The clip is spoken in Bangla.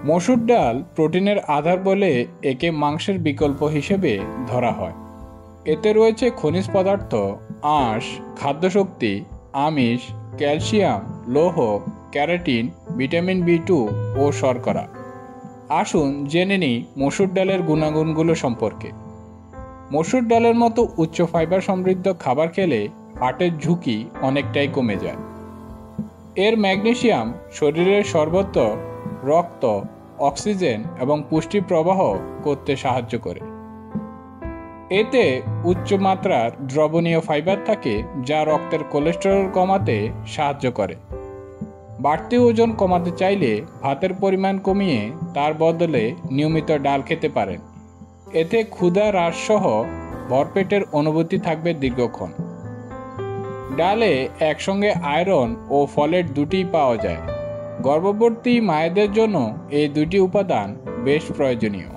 মসুর ডাল প্রোটিনের আধার বলে একে মাংসের বিকল্প হিসেবে ধরা হয়। এতে রয়েছে খনিজ পদার্থ, আঁশ, খাদ্যশক্তি, আমিষ, ক্যালসিয়াম, লৌহ, ক্যারোটিন, ভিটামিন বি2 ও শর্করা। আসুন জেনে নিই মসুর ডালের গুণাগুণগুলো সম্পর্কে। মসুর ডালের মতো উচ্চ ফাইবার সমৃদ্ধ খাবার খেলে হার্টের ঝুঁকি অনেকটাই কমে যায়। এর ম্যাগনেসিয়াম শরীরের সর্বত্র রক্ত, অক্সিজেন এবং পুষ্টি প্রবাহ করতে সাহায্য করে। এতে উচ্চ মাত্রার দ্রবণীয় ফাইবার থাকে যা রক্তের কোলেস্টেরল কমাতে সাহায্য করে। বাড়তি ওজন কমাতে চাইলে ভাতের পরিমাণ কমিয়ে তার বদলে নিয়মিত ডাল খেতে পারেন। এতে ক্ষুধা হ্রাসসহ ভরপেটের অনুভূতি থাকবে দীর্ঘক্ষণ। ডালে একসঙ্গে আয়রন ও ফলেট দুটিই পাওয়া যায়। গর্ভবতী মায়েদের জন্য এই দুটি উপাদান বেশ প্রয়োজনীয়।